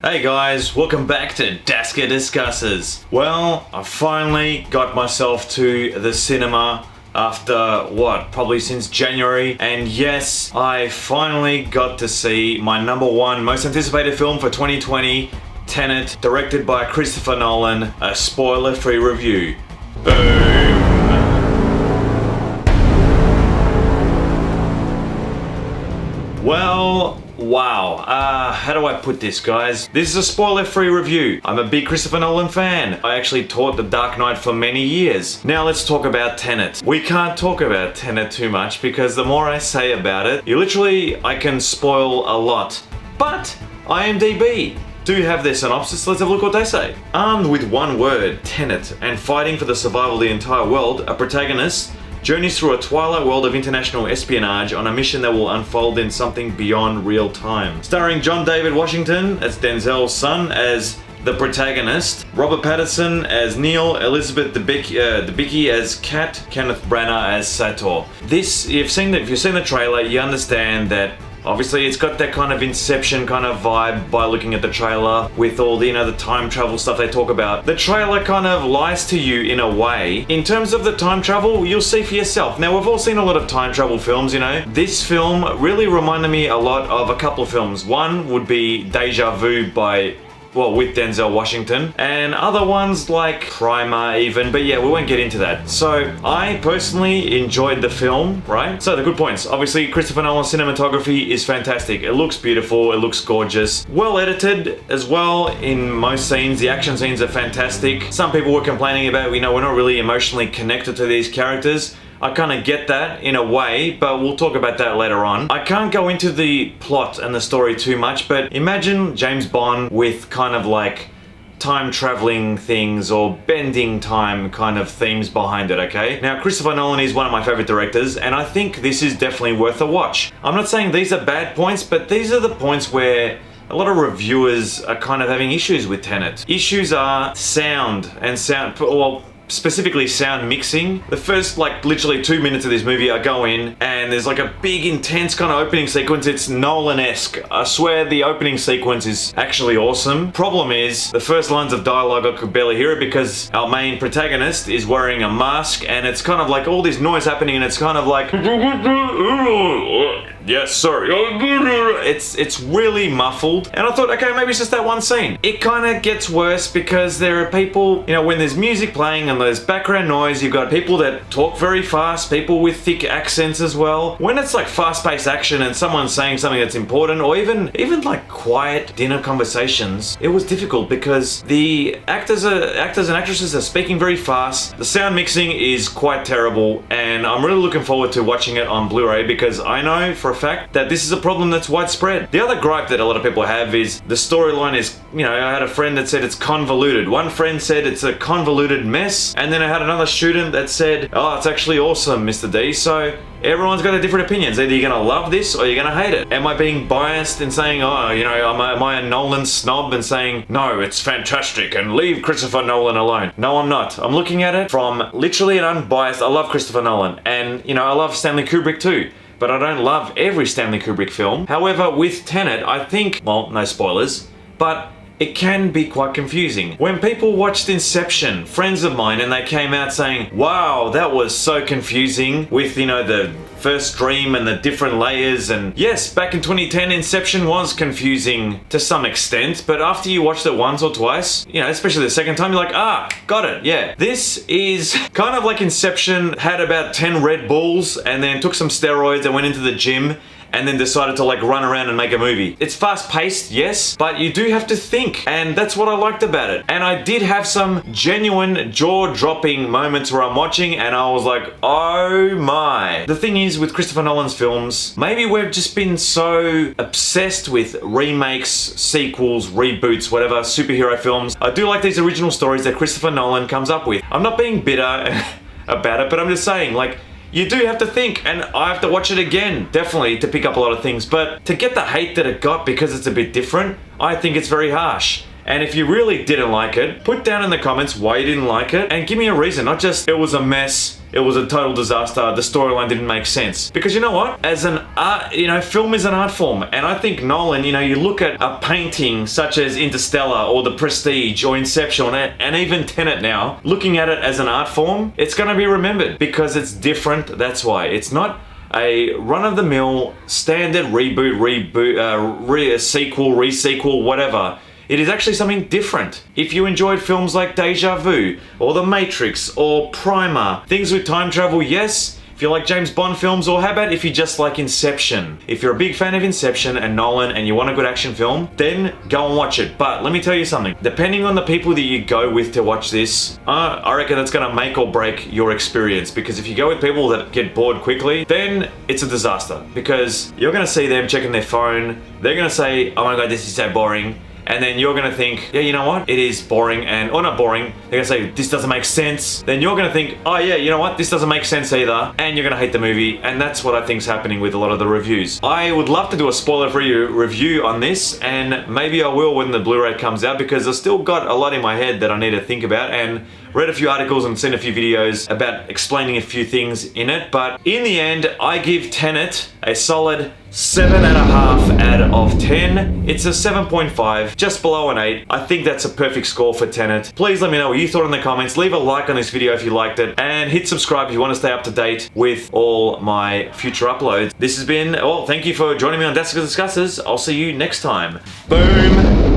Hey guys, welcome back to Daska Discusses. Well, I finally got myself to the cinema after what, probably since January, and yes, I finally got to see my number one most anticipated film for 2020, Tenet, directed by Christopher Nolan, a spoiler-free review. Boom! Well, wow. How do I put this, guys? This is a spoiler-free review. I'm a big Christopher Nolan fan. I actually taught The Dark Knight for many years. Now let's talk about Tenet. We can't talk about Tenet too much because the more I say about it, I can spoil a lot. But IMDb do have their synopsis. Let's have a look what they say. Armed with one word, Tenet, and fighting for the survival of the entire world, a protagonist journeys through a twilight world of international espionage on a mission that will unfold in something beyond real time. Starring John David Washington as Denzel's son as the protagonist, Robert Pattinson as Neil, Elizabeth Debicki as Kat, Kenneth Branagh as Sator. This, if you've seen the trailer, you understand that obviously it's got that kind of Inception kind of vibe by looking at the trailer with all the, the time travel stuff they talk about. The trailer kind of lies to you in a way. In terms of the time travel, you'll see for yourself. Now, we've all seen a lot of time travel films, This film really reminded me a lot of a couple of films. One would be Deja Vu with Denzel Washington, and other ones like Primer even, but yeah, we won't get into that. So I personally enjoyed the film, right? So the good points, obviously Christopher Nolan's cinematography is fantastic. It looks beautiful, it looks gorgeous, well edited as well in most scenes. The action scenes are fantastic. Some people were complaining about, we're not really emotionally connected to these characters. I kind of get that in a way, but we'll talk about that later on. I can't go into the plot and the story too much, but imagine James Bond with kind of like time traveling things or bending time kind of themes behind it, okay? Now, Christopher Nolan is one of my favorite directors, and I think this is definitely worth a watch. I'm not saying these are bad points, but these are the points where a lot of reviewers are kind of having issues with Tenet. Issues are sound, specifically sound mixing. The first literally 2 minutes of this movie, I go in and there's a big intense kind of opening sequence. It's Nolan-esque. I swear the opening sequence is actually awesome. Problem is, the first lines of dialogue I could barely hear it because our main protagonist is wearing a mask and it's kind of like all this noise happening and it's kind of like yes sir. It's really muffled, and I thought, okay, maybe it's just that one scene. It kind of gets worse because there are people, when there's music playing and there's background noise, you've got people that talk very fast, people with thick accents as well. When it's like fast-paced action and someone's saying something that's important, or even like quiet dinner conversations, it was difficult because the actors and actresses are speaking very fast. The sound mixing is quite terrible, and I'm really looking forward to watching it on Blu-ray because I know for a fact that this is a problem that's widespread. The other gripe that a lot of people have is the storyline is, I had a friend that said it's convoluted. One friend said it's a convoluted mess, and then I had another student that said, oh, it's actually awesome, Mr. D. So everyone's got a different opinions. Either you're gonna love this or you're gonna hate it. Am I being biased in saying, am I a Nolan snob and saying, no, it's fantastic and leave Christopher Nolan alone? No, I'm not. I'm looking at it from literally an unbiased, I love Christopher Nolan, and I love Stanley Kubrick too. But I don't love every Stanley Kubrick film. However, with Tenet, I think, well, no spoilers, but it can be quite confusing. When people watched Inception, friends of mine, and they came out saying, wow, that was so confusing with, the first dream and the different layers. And yes, back in 2010, Inception was confusing to some extent, but after you watched it once or twice, especially the second time, you're like, got it, yeah. This is kind of like Inception had about 10 Red Bulls and then took some steroids and went into the gym and then decided to run around and make a movie. It's fast-paced, yes, but you do have to think, and that's what I liked about it. And I did have some genuine jaw-dropping moments where I'm watching and I was like, oh my. The thing is with Christopher Nolan's films, maybe we've just been so obsessed with remakes, sequels, reboots, whatever, superhero films. I do like these original stories that Christopher Nolan comes up with. I'm not being bitter about it, but I'm just saying, you do have to think, and I have to watch it again, definitely, to pick up a lot of things. But to get the hate that it got because it's a bit different, I think it's very harsh. And if you really didn't like it, put down in the comments why you didn't like it and give me a reason, not just it was a mess, it was a total disaster, the storyline didn't make sense. Because you know what? As an art, film is an art form. And I think Nolan, you look at a painting such as Interstellar or The Prestige or Inception and even Tenet now, looking at it as an art form, it's going to be remembered because it's different. That's why. It's not a run-of-the-mill standard sequel, re-sequel, whatever. It is actually something different. If you enjoyed films like Deja Vu, or The Matrix, or Primer, things with time travel, yes. If you like James Bond films, or how about if you just like Inception? If you're a big fan of Inception and Nolan and you want a good action film, then go and watch it. But let me tell you something. Depending on the people that you go with to watch this, I reckon that's gonna make or break your experience. Because if you go with people that get bored quickly, then it's a disaster. Because you're gonna see them checking their phone, they're gonna say, oh my god, this is so boring. And then you're gonna think, yeah, you know what? It is boring, or not boring. They're gonna say, this doesn't make sense. Then you're gonna think, oh yeah, you know what? This doesn't make sense either. And you're gonna hate the movie. And that's what I think's happening with a lot of the reviews. I would love to do a spoiler-free review on this, and maybe I will when the Blu-ray comes out, because I've still got a lot in my head that I need to think about, and read a few articles and seen a few videos about explaining a few things in it. But in the end, I give Tenet a solid 7.5 out of 10. It's a 7.5, just below an 8. I think that's a perfect score for Tenet. Please let me know what you thought in the comments. Leave a like on this video if you liked it, and hit subscribe if you want to stay up to date with all my future uploads. This has been, well, thank you for joining me on Daska Discusses. I'll see you next time. Boom!